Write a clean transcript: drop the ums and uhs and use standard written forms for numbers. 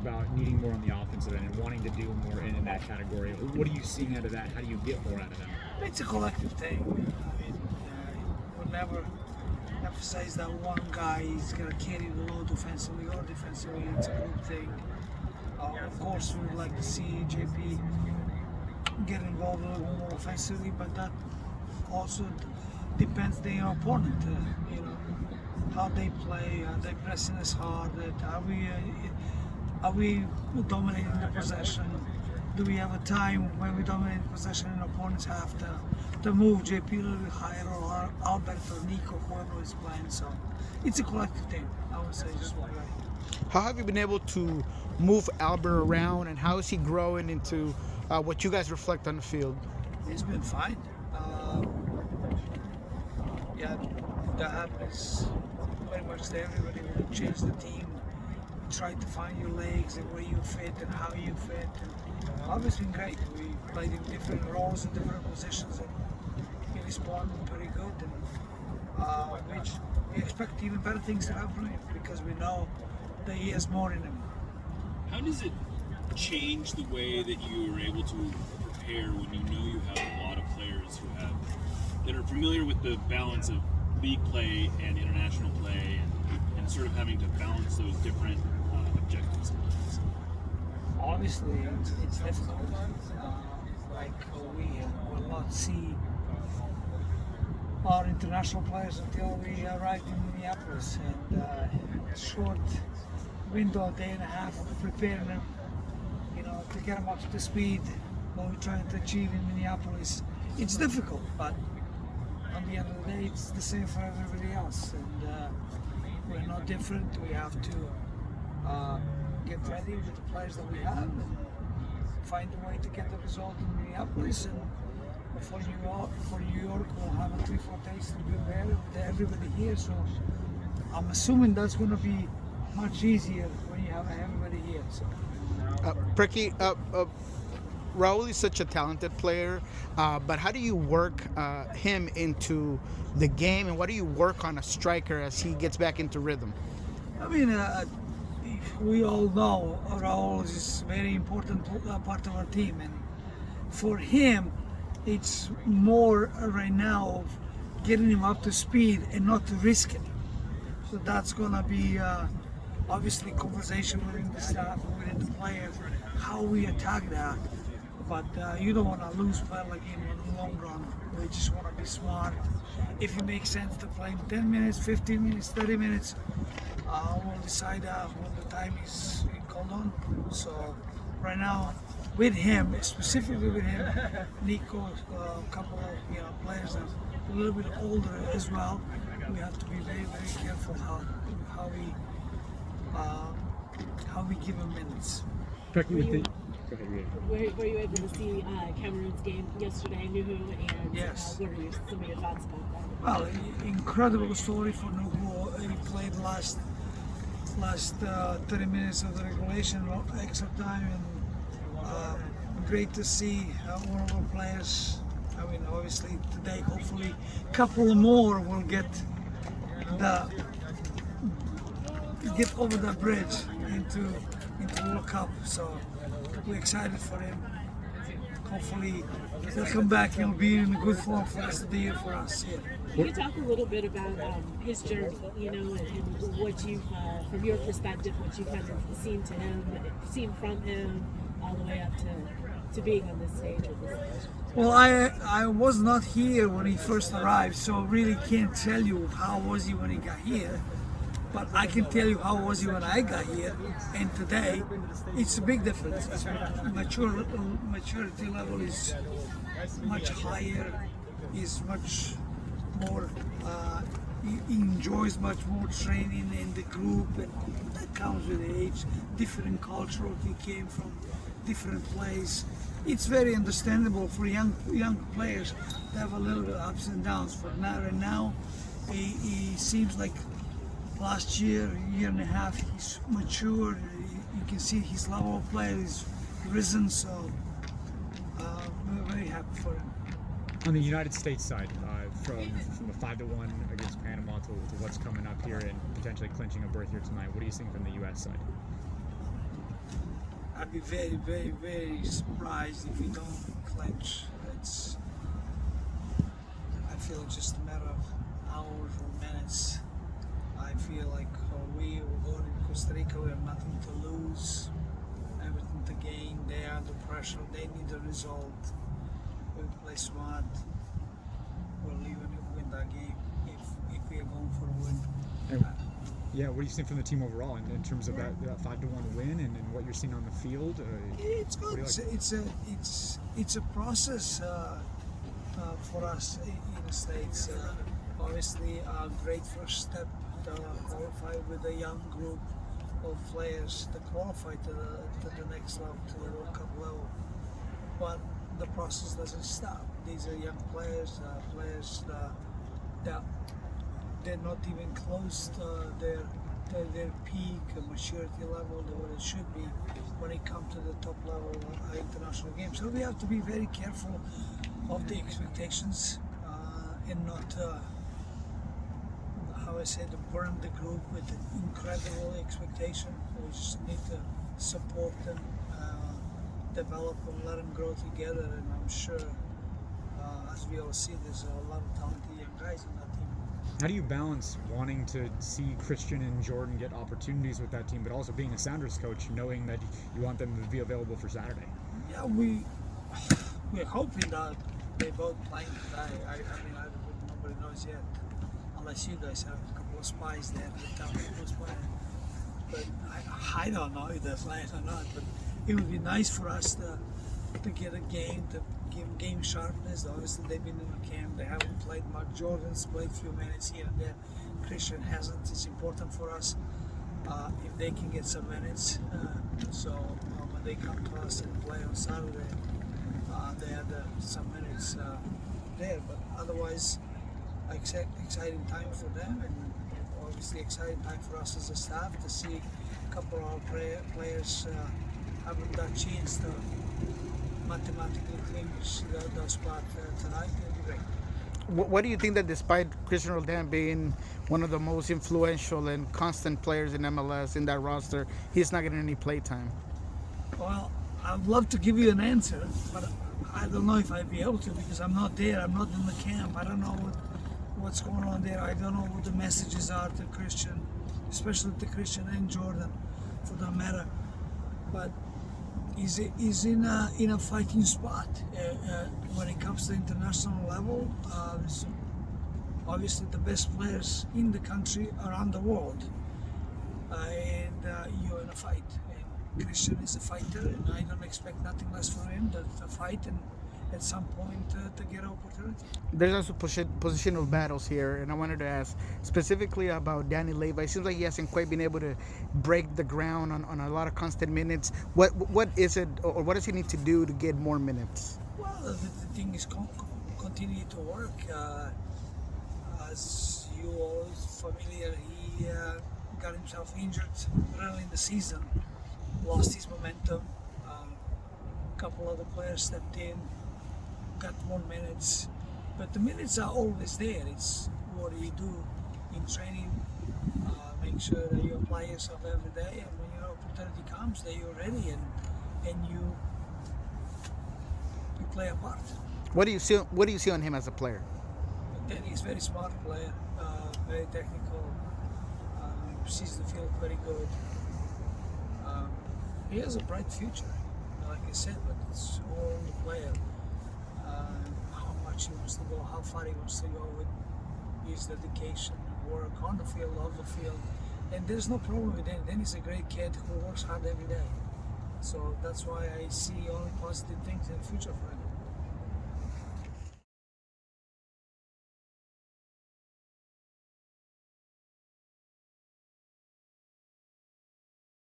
about needing more on the offensive end and wanting to do more in that category. What are you seeing out of that? How do you get more out of them? It's a collective thing. I mean, we'll never emphasize that one guy is going to carry the load offensively or defensively. It's a group thing. Of course, we would like to see JP get involved a little more offensively, but that also depends on the opponent. How they play, are they pressing us hard? Are we dominating the possession? Do we have a time when we dominate the possession and opponents have to move JP a little bit higher, or Albert or Nico, whoever is playing? So it's a collective thing, I would say, just one guy. How have you been able to move Albert around, and how is he growing into what you guys reflect on the field? He's been fine. That happens pretty much to everybody when you change the team. Try to find your legs and where you fit and how you fit. And Albert's been great. We played in different roles and different positions, and he responded pretty good. And which we expect even better things to happen from him, because we know that he has more in him. How does it change the way that you are able to prepare when you know you have a lot of players that are familiar with the balance of league play and international play, and sort of having to balance those different objectives? Obviously, it's difficult. We will not see our international players until we arrive in Minneapolis, and short window, day and a half of preparing them, to get them up to speed what we're trying to achieve in Minneapolis. It's difficult, but on the end of the day, it's the same for everybody else, and we're not different. We have to get ready with the players that we have and find a way to get the result in Minneapolis. And for New York, we'll have a 3-4 days to prepare with everybody here. So I'm assuming that's going to be much easier when you have everybody here. So. Preki, Raul is such a talented player, but how do you work him into the game, and what do you work on a striker as he gets back into rhythm? I mean, we all know Raul is a very important part of our team, and for him, it's more right now of getting him up to speed and not to risk it. So that's going to be obviously conversation within the staff and within the players, how we attack that. But you don't want to lose play like him in the long run. We just want to be smart. If it makes sense to play 10 minutes, 15 minutes, 30 minutes, we'll decide when the time is called on. So right now, with him, specifically with him, Nico, a couple of players that are a little bit older as well, we have to be very, very careful how we give him minutes. Preki, Were you able to see Cameroon's game yesterday, Nuhu, and yes. What are some of your thoughts about that? Well, incredible story for Nuhu. He played last 30 minutes of the regulation, extra time, and great to see one of our players. I mean, obviously today, hopefully, a couple more will get over that bridge into World Cup. So we're excited for him. Hopefully he'll come back and he'll be in a good form for the rest of the year for us here. Can you talk a little bit about his journey, and what you've, from your perspective, what you've kind of seen from him, all the way up to being on this stage with this? Well, I was not here when he first arrived, so I really can't tell you how was he when he got here. But I can tell you how was he when I got here, and today, it's a big difference. His maturity level is much higher. He's much more. He enjoys much more training in the group, and that comes with age. Different culture he came from, different place. It's very understandable for young players to have a little bit of ups and downs. But now, he seems like. Last year and a half, he's matured. You can see his level of play is risen, so we're very happy for him. On the United States side, from a 5-1 against Panama to what's coming up here and potentially clinching a berth here tonight, what do you think from the U.S. side? I'd be very, very, very surprised if we don't clinch. I feel it's just a matter of hours or minutes. I feel like we will go to Costa Rica, we have nothing to lose, everything to gain. They are under pressure, they need a result. We play smart, we'll even win that game if we are going for a win. And, yeah, what do you think from the team overall in terms of that 5-1 win and what you're seeing on the field? It's what good. do you like? It's a process for us in the States. Obviously, a great first step to qualify with a young group of players to qualify to the next level, to the World Cup level. But the process doesn't stop. These are young players, that they're not even close to their peak maturity level that it should be when it comes to the top level international games. So we have to be very careful of the expectations and not, how I said, burn the group with incredible expectation. We just need to support them, develop them, let them grow together, and I'm sure, as we all see, there's a lot of talented young guys in that team. How do you balance wanting to see Christian and Jordan get opportunities with that team, but also being a Sounders coach, knowing that you want them to be available for Saturday? Yeah, we're hoping that they both playing today. Nobody knows yet, unless you guys have a couple of spies there that tell me who's playing. But I don't know if they're playing or not. But it would be nice for us to get a game, to give game sharpness. Obviously, they've been in the camp. They haven't played much. Jordan's played a few minutes here and there. Christian hasn't. It's important for us if they can get some minutes. So when they come to us and play on Saturday, they had some minutes there. But otherwise, exciting time for them, and obviously exciting time for us as a staff to see a couple of our players having that chance to mathematically clinch the spot tonight. It'll be great. What do you think that despite Christian Roldan being one of the most influential and constant players in MLS in that roster, he's not getting any play time? Well, I'd love to give you an answer, but I don't know if I'd be able to because I'm not there. I'm not in the camp. I don't know what's going on there. I don't know what the messages are to Christian, especially to Christian and Jordan, for that matter. But he's in a fighting spot when it comes to international level. Obviously, the best players in the country around the world, and you're in a fight. And Christian is a fighter, and I don't expect nothing less from him than to fight and at some point to get an opportunity. There's also positional battles here, and I wanted to ask specifically about Danny Leyva. It seems like he hasn't quite been able to break the ground on a lot of constant minutes. What is it, or what does he need to do to get more minutes? Well, the thing is continue to work. As you all familiar, he got himself injured early in the season, lost his momentum. A couple other players stepped in, got more minutes, but the minutes are always there. It's what do you do in training, make sure that you apply yourself every day, and when your opportunity comes, that you're ready and you play a part. What do you see on him as a player? Then he's a very smart player, very technical, sees the field very good. He has a bright future, like I said, but it's all on the player. How much he wants to go, how far he wants to go with his dedication, work on the field, off the field. And there's no problem with him. Then he's a great kid who works hard every day. So that's why I see only positive things in the future for him.